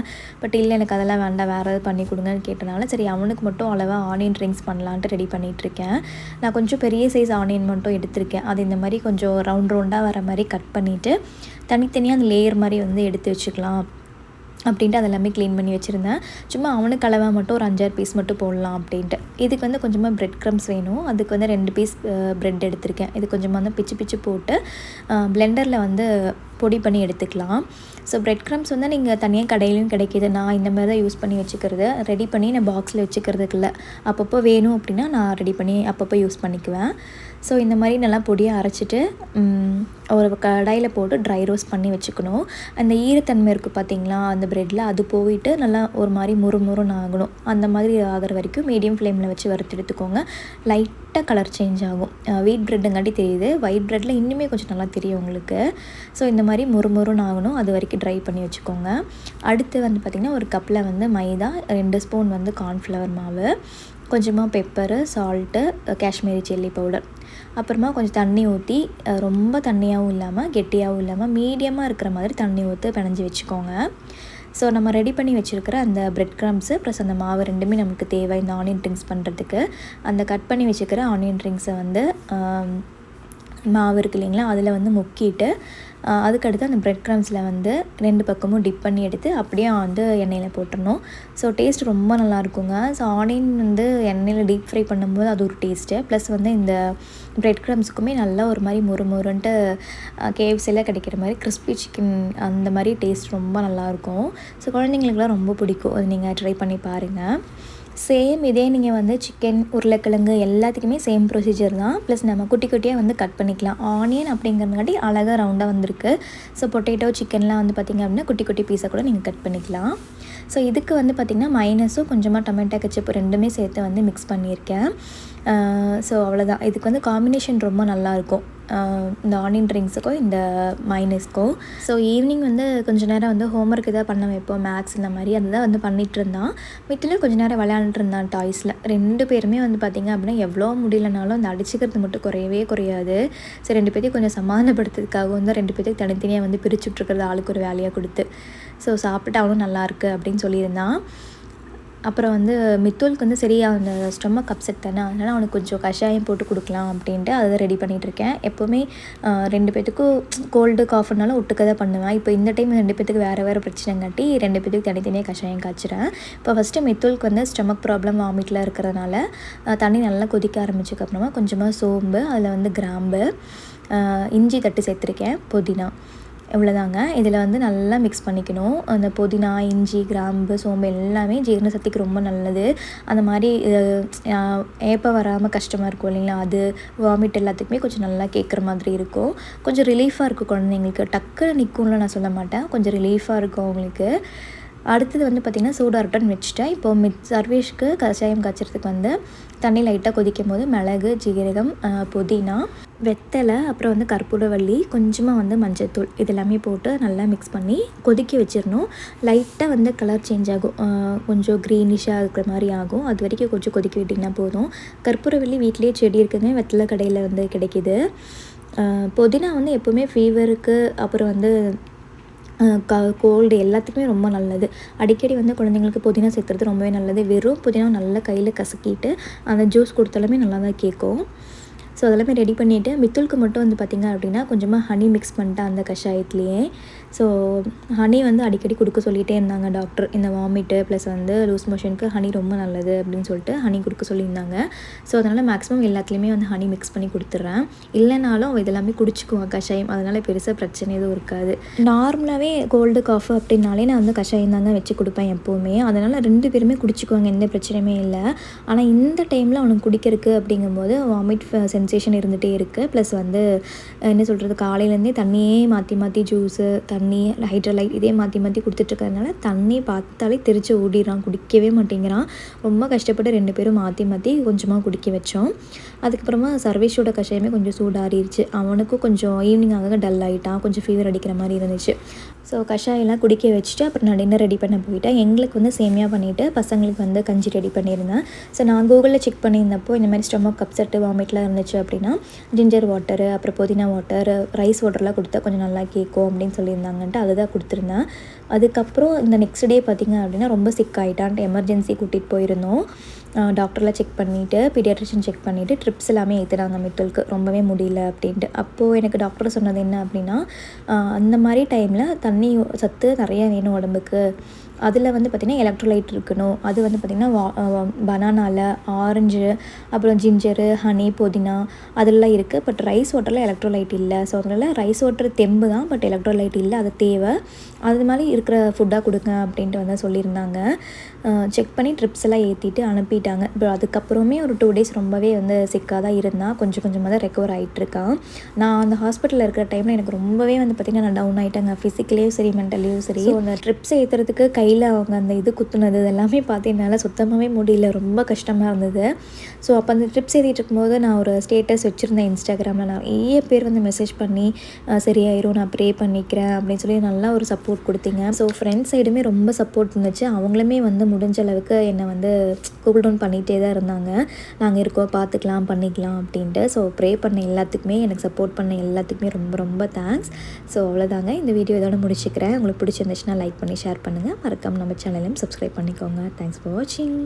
பட் இல்லை எனக்கு அதெல்லாம் வேண்டாம், வேறு ஏதாவது பண்ணி கொடுங்கன்னு கேட்டனால சரி அவனுக்கு மட்டும் அளவாக ஆனியன் ரிங்ஸ் பண்ணலான்ட்டு ரெடி பண்ணிகிட்ருக்கேன். நான் கொஞ்சம் பெரிய சைஸ் ஆனியன் மட்டும் எடுத்திருக்கேன். அது இந்த மாதிரி கொஞ்சம் ரவுண்டாக வர மாதிரி கட் பண்ணிவிட்டு தனித்தனியாக அந்த லேயர் மாதிரி வந்து எடுத்து வச்சுக்கலாம் அப்படின்ட்டு அதெல்லாமே க்ளீன் பண்ணி வச்சுருந்தேன். சும்மா அவனுக்கு அளவாக மட்டும் ஒரு 5-6 பீஸ் மட்டும் போடலாம் அப்படின்ட்டு. இதுக்கு வந்து கொஞ்சமாக ப்ரெட் க்ரம்ஸ் வேணும். அதுக்கு வந்து 2 பீஸ் ப்ரெட் எடுத்திருக்கேன். இது கொஞ்சமாக வந்து பிச்சு போட்டு பிளெண்டரில் வந்து பொடி பண்ணி எடுத்துக்கலாம். ஸோ ப்ரெட் க்ரம்ஸ் வந்து நீங்கள் தனியாக கடையிலையும் கிடைக்கிது. நான் இந்த மாதிரி தான் யூஸ் பண்ணி வச்சுக்கிறது. ரெடி பண்ணி நான் பாக்ஸில் வச்சுக்கிறதுக்கு இல்லை, அப்பப்போ வேணும் அப்படின்னா நான் ரெடி பண்ணி அப்பப்போ யூஸ் பண்ணிக்குவேன். ஸோ இந்த மாதிரி நல்லா பொடியாக அரைச்சிட்டு ஒரு கடாயில் போட்டு ட்ரை ரோஸ்ட் பண்ணி வச்சுக்கணும். அந்த ஈரத்தன்மை இருக்குது பார்த்திங்களா அந்த ப்ரெட்டில், அது போயிட்டு நல்லா ஒரு மாதிரி முறுமுறுன்னு ஆகணும். அந்த மாதிரி ஆகிற வரைக்கும் மீடியம் ஃப்ளேமில் வச்சு வறுத்து எடுத்துக்கோங்க. லைட்டாக கலர் சேஞ்ச் ஆகும். வீட் ப்ரெட்டுங்காட்டி தெரியுது, ஒயிட் ப்ரெட்டில் இன்னுமே கொஞ்சம் நல்லா தெரியும் உங்களுக்கு. ஸோ இந்த மாதிரி முறுமுறுன்னு ஆகணும், அது வரைக்கும் ட்ரை பண்ணி வச்சுக்கோங்க. அடுத்து வந்து பார்த்திங்கன்னா ஒரு கப்பில் வந்து மைதா, 2 ஸ்பூன் வந்து கார்ன்ஃப்ளவர் மாவு, கொஞ்சமாக pepper, salt, Kashmiri chilli powder, அப்புறமா கொஞ்சம் தண்ணி ஊற்றி ரொம்ப தண்ணியாகவும் இல்லாமல் கெட்டியாகவும் இல்லாமல் மீடியமாக இருக்கிற மாதிரி தண்ணி ஊற்றி பிணைஞ்சி வச்சுக்கோங்க. ஸோ நம்ம ரெடி பண்ணி வச்சுருக்கிற அந்த ப்ரெட் க்ரம்ஸு ப்ளஸ் அந்த மாவு ரெண்டுமே நமக்கு தேவை இந்த ஆனியன் ரிங்ஸ் பண்ணுறதுக்கு. அந்த கட் பண்ணி வச்சுக்கிற ஆனியன் ரிங்ஸை வந்து மாவு இருக்குது இல்லைங்களா அதில் வந்து முக்கிட்டு அதுக்கடுத்து அந்த ப்ரெட் க்ரம்ஸில் வந்து 2 பக்கமும் டிப் பண்ணி எடுத்து அப்படியே வந்து எண்ணெயில் போட்டுடணும். ஸோ டேஸ்ட் ரொம்ப நல்லாயிருக்குங்க. ஸோ ஆனியன் வந்து எண்ணெயில் டீப் ஃப்ரை பண்ணும்போது அது ஒரு டேஸ்ட்டு, ப்ளஸ் வந்து இந்த ப்ரெட் க்ரம்ஸுக்குமே நல்லா ஒரு மாதிரி முறுமுறுன்ட்டு KFCயில் கிடைக்கிற மாதிரி கிறிஸ்பி சிக்கன் அந்த மாதிரி டேஸ்ட் ரொம்ப நல்லாயிருக்கும். ஸோ குழந்தைங்களுக்குலாம் ரொம்ப பிடிக்கும். அது நீங்கள் ட்ரை பண்ணி பாருங்கள். சேம் இதே நீங்கள் வந்து சிக்கன், உருளைக்கிழங்கு எல்லாத்துக்குமே சேம் ப்ரொசீஜர் தான். ப்ளஸ் நம்ம குட்டி குட்டியாக வந்து கட் பண்ணிக்கலாம். ஆனியன் அப்படிங்கிறதுக்காட்டி அழகாக ரவுண்டாக வந்திருக்கு. ஸோ பொட்டேட்டோ, சிக்கன்லாம் வந்து பார்த்திங்க அப்படின்னா குட்டி குட்டி பீஸை கூட நீங்கள் கட் பண்ணிக்கலாம். ஸோ இதுக்கு வந்து பார்த்திங்கன்னா மைனஸும் கொஞ்சமாக டொமேட்டோ கெச்சப் ரெண்டுமே சேர்த்து வந்து மிக்ஸ் பண்ணியிருக்கேன். ஸோ அவ்வளோதான். இதுக்கு வந்து காம்பினேஷன் ரொம்ப நல்லாயிருக்கும், இந்த ஆனியன் ட்ரிங்க்ஸுக்கும் இந்த மைனஸ்க்கும். ஸோ ஈவினிங் வந்து கொஞ்சம் நேரம் வந்து ஹோம்ஒர்க் எதாவது பண்ண வைப்போம், மேக்ஸ் இந்த மாதிரி அதுதான் வந்து பண்ணிகிட்டு இருந்தான். மித்திலும் கொஞ்சம் நேரம் விளையாண்டுட்டு இருந்தான் டாய்ஸில். 2 பேருமே வந்து பார்த்திங்க அப்படின்னா எவ்வளோ முடியலனாலும் அந்த அடிச்சுக்கிறது மட்டும் குறையவே குறையாது. ஸோ 2 பேர்த்தையும் கொஞ்சம் சமாதானப்படுத்துறதுக்காக வந்து 2 பேர்த்துக்கு தனித்தனியாக வந்து பிரித்து விட்ருக்கிறது ஆளுக்கு ஒரு வேலையாக கொடுத்து. ஸோ சாப்பிட்டு அவனும் நல்லாயிருக்கு அப்படின்னு சொல்லியிருந்தான். அப்புறம் வந்து மித்துலுக்கு வந்து சரி அந்த ஸ்டொமக் அப்செட் தானே, அதனால் அவனுக்கு கொஞ்சம் கஷாயம் போட்டு கொடுக்கலாம் அப்படின்ட்டு அதை ரெடி பண்ணிகிட்ருக்கேன். எப்போவுமே 2 பேர்த்துக்கும் கோல்டு காஃப்னாலும் ஒட்டுக்க தான் பண்ணுவேன். இப்போ இந்த டைம் 2 பேர்த்துக்கு வேறு பிரச்சனைங்காட்டி 2 பேர்த்துக்கு தனித்தனியாக கஷாயம் காய்ச்சிறேன். இப்போ ஃபஸ்ட்டு மித்துலுக்கு வந்து ஸ்டொமக் ப்ராப்ளம் வாமிட்டில் இருக்கிறதுனால தண்ணி நல்லா கொதிக்க ஆரம்பிச்சதுக்கப்புறமா கொஞ்சமாக சோம்பு, அதில் வந்து கிராம்பு, இஞ்சி தட்டு சேர்த்துருக்கேன், புதினா, இவ்வளோதாங்க. இதில் வந்து நல்லா மிக்ஸ் பண்ணிக்கணும். அந்த புதினா, இஞ்சி, கிராம்பு, சோம்பு எல்லாமே ஜீரண சக்திக்கு ரொம்ப நல்லது. அந்த மாதிரி ஏப்பம் வராமல் கஷ்டமாக இருக்கும் இல்லைங்களா, அது வாமிட் எல்லாத்துக்குமே கொஞ்சம் நல்லா கேட்குற மாதிரி இருக்கும். கொஞ்சம் ரிலீஃபாக இருக்கும் குழந்தைங்களுக்கு. டக்குன்னு நிற்கும்ல நான் சொல்ல மாட்டேன், கொஞ்சம் ரிலீஃபாக இருக்கும் அவங்களுக்கு. அடுத்தது வந்து பார்த்திங்கன்னா சூடாகட்டும்னு வச்சுட்டேன். இப்போது சர்வேஷ்க்கு கஷாயம் காய்ச்சறதுக்கு வந்து தண்ணி லைட்டாக கொதிக்கும் போது மிளகு, ஜீரகம், புதினா, வெத்தலை, அப்புறம் வந்து கற்பூரவள்ளி, கொஞ்சமாக வந்து மஞ்சள்தூள் இதெல்லாமே போட்டு நல்லா மிக்ஸ் பண்ணி கொதிக்க வச்சிடணும். லைட்டாக வந்து கலர் சேஞ்ச் ஆகும், கொஞ்சம் க்ரீனிஷாக இருக்கிற மாதிரி ஆகும். அது வரைக்கும் கொஞ்சம் கொதிக்க விட்டிங்கன்னா போதும். கற்பூரவள்ளி வீட்டிலேயே செடி இருக்குங்க, வெத்தலை கடையில் வந்து கிடைக்கிது. புதினா வந்து எப்போவுமே ஃபீவருக்கு அப்புறம் வந்து கோல்டு எல்லாத்துக்குமே ரொம்ப நல்லது. அடிக்கடி வந்து குழந்தைங்களுக்கு புதினா சேர்க்குறது ரொம்பவே நல்லது. வெறும் புதினா நல்லா கையில் கசக்கிட்டு அந்த ஜூஸ் கொடுத்தாலுமே நல்லா தான் கேட்கும். ஸோ அதெல்லாமே ரெடி பண்ணிவிட்டு மித்துலுக்கு மட்டும் வந்து பார்த்திங்க அப்படின்னா கொஞ்சமாக ஹனி மிக்ஸ் பண்ணிட்டேன் அந்த கஷாயத்துலேயே. ஸோ ஹனி வந்து அடிக்கடி கொடுக்க சொல்லிகிட்டே இருந்தாங்க டாக்டர். இந்த வாமிட்டு ப்ளஸ் வந்து லூஸ் மோஷனுக்கு ஹனி ரொம்ப நல்லது அப்படின்னு சொல்லிட்டு ஹனி கொடுக்க சொல்லியிருந்தாங்க. ஸோ அதனால் மேக்ஸிமம் எல்லாத்துலேயுமே வந்து ஹனி மிக்ஸ் பண்ணி கொடுத்துட்றேன். இல்லைனாலும் இதெல்லாமே குடிச்சிக்குவான் கஷாயம், அதனால் பெருசாக பிரச்சனை எதுவும் இருக்காது. நார்மலாகவே கோல்டு காஃபு அப்படின்னாலே நான் வந்து கஷாயம் தாங்க வச்சு கொடுப்பேன் எப்போவுமே. அதனால் 2 பேருமே குடிச்சிக்குவாங்க, எந்த பிரச்சனையுமே இல்லை. ஆனால் இந்த டைமில் அவனுக்கு குடிக்கிறதுக்கு அப்படிங்கும்போது வாமிட் சென்சேஷன் இருந்துகிட்டே இருக்குது. ப்ளஸ் வந்து என்ன சொல்கிறது, காலையிலேருந்தே தண்ணியே மாற்றி மாற்றி ஜூஸு, தண்ணி, ஹைட்ரோலைட் இதே மாற்றி மாற்றி கொடுத்துட்ருக்கறதுனால தண்ணி பார்த்தாலே தெரிச்சு ஓடிடுறான், குடிக்கவே மாட்டேங்கிறான். ரொம்ப கஷ்டப்பட்டு 2 பேரும் மாற்றி மாற்றி கொஞ்சமாக குடிக்க வச்சோம். அதுக்கப்புறமா சர்வேஷோட கஷாயமே கொஞ்சம் சூடாறிடுச்சு. அவனுக்கும் கொஞ்சம் ஈவினிங் ஆக டல் ஆகிட்டான், கொஞ்சம் ஃபீவர் அடிக்கிற மாதிரி இருந்துச்சு. ஸோ கஷாயெல்லாம் குடிக்க வச்சுட்டு அப்புறம் நான் டின்னர் ரெடி பண்ண போயிட்டேன். எங்களுக்கு வந்து சேமியா பண்ணிவிட்டு பசங்களுக்கு வந்து கஞ்சி ரெடி பண்ணியிருந்தேன். ஸோ நான் கூகுளில் செக் பண்ணியிருந்தப்போ இந்த மாதிரி ஸ்டொமக் அப்செட்டு வாமிட்லாம் இருந்துச்சு அப்படின்னா ஜிஞ்சர் வாட்டரு, அப்புறம் புதினா வாட்டர், ரைஸ் வாட்டர்லாம் கொடுத்தா கொஞ்சம் நல்லா கேட்கும் அப்படின்னு சொல்லியிருந்தாங்கன்ட்டு அதுதான் கொடுத்துருந்தேன். அதுக்கப்புறம் இந்த நெக்ஸ்ட் டே பார்த்திங்க அப்படின்னா ரொம்ப சிக் ஆகிட்டான்ட்டு எமர்ஜென்சி கூட்டிகிட்டு போயிருந்தோம். டாக்டர்லாம் செக் பண்ணிவிட்டு பீடியாட்ரிஷியன் செக் பண்ணிவிட்டு ட்ரிப்ஸ் எல்லாமே ஏற்றுனாங்க மித்துலுக்கு, ரொம்பவே முடியல அப்படின்ட்டு. அப்போது எனக்கு டாக்டர் சொன்னது என்ன அப்படின்னா, அந்த மாதிரி டைமில் தண்ணி சத்து நிறையா வேணும் உடம்புக்கு. அதில் வந்து பார்த்திங்கன்னா எலக்ட்ரோலைட் இருக்கணும். அது வந்து பார்த்திங்கன்னா பனானாவில், ஆரஞ்சு, அப்புறம் ஜிஞ்சரு, ஹனி, புதினா அதெல்லாம் இருக்குது. பட் ரைஸ் வாட்டரில் எலக்ட்ரோலைட் இல்லை. ஸோ அதனால் ரைஸ் வாட்டர் தெம்பு தான், பட் எலக்ட்ரோலைட் இல்லை, அது தேவை. அது மாதிரி இருக்கிற ஃபுட்டாக கொடுங்க அப்படின்ட்டு வந்து சொல்லியிருந்தாங்க. செக் பண்ணி ட்ரிப்ஸ் எல்லாம் ஏற்றிட்டு அனுப்பிட்டாங்க. இப்போ அதுக்கப்புறமே ஒரு 2 டேஸ் ரொம்பவே வந்து சிக்காக தான் இருந்தான். கொஞ்சம் கொஞ்சமாக தான் ரெக்கவர் ஆகிட்டுருக்கான். நான் அந்த ஹாஸ்பிட்டலில் இருக்கிற டைமில் எனக்கு ரொம்பவே வந்து பார்த்திங்கன்னா நான் டவுன் ஆகிட்டாங்க, ஃபிசிக்கலையும் சரி மென்டலியும் சரி. ஸோ அந்த ட்ரிப்ஸ் ஏற்றுறதுக்கு கையில் அவங்க அந்த இது குத்துனது எல்லாமே பார்த்து என்னால் சுத்தமாகவே முடியல, ரொம்ப கஷ்டமாக இருந்தது. ஸோ அப்போ அந்த ட்ரிப்ஸ் ஏற்றிட்டு இருக்கும்போது நான் ஒரு ஸ்டேட்டஸ் வச்சுருந்தேன் இன்ஸ்டாகிராமில். நிறைய பேர் வந்து மெசேஜ் பண்ணி சரியாயிரும், நான் ப்ரே பண்ணிக்கிறேன் அப்படின்னு சொல்லி நல்லா ஒரு சப்போர்ட் கொடுத்தீங்க. ஸோ ஃப்ரெண்ட்ஸ் சைடுமே ரொம்ப சப்போர்ட் இருந்துச்சு. அவங்களுமே வந்து முடிஞ்ச அளவுக்கு என்னை வந்து கூல் டவுன் பண்ணிகிட்டே தான் இருந்தாங்க. நாங்கள் இருக்கோம், பார்த்துக்கலாம், பண்ணிக்கலாம் அப்படின்ட்டு. ஸோ ப்ரே பண்ண எல்லாத்துக்குமே, எனக்கு சப்போர்ட் பண்ண எல்லாத்துக்குமே ரொம்ப ரொம்ப தேங்க்ஸ். ஸோ அவ்வளோதாங்க, இந்த வீடியோ இதோட முடிச்சுக்கிறேன். உங்களுக்கு பிடிச்சிருந்துச்சுன்னா லைக் பண்ணி ஷேர் பண்ணுங்கள். மறக்காமல் நம்ம சேனலையும் சப்ஸ்கிரைப் பண்ணிக்கோங்க. தேங்க்ஸ் ஃபார் வாட்சிங்.